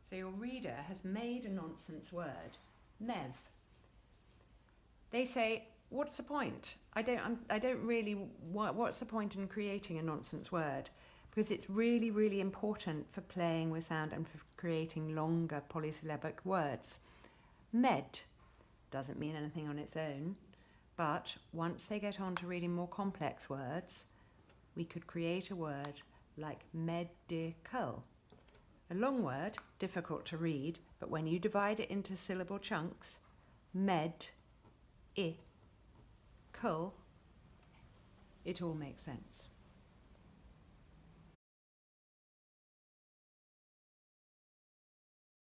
So your reader has made a nonsense word, mev. They say, what's the point? I don't really, what's the point in creating a nonsense word? Because it's really, really important for playing with sound and for creating longer polysyllabic words. Med doesn't mean anything on its own, but once they get on to reading more complex words, we could create a word like medical. A long word, difficult to read, but when you divide it into syllable chunks, med, I, cull, it all makes sense.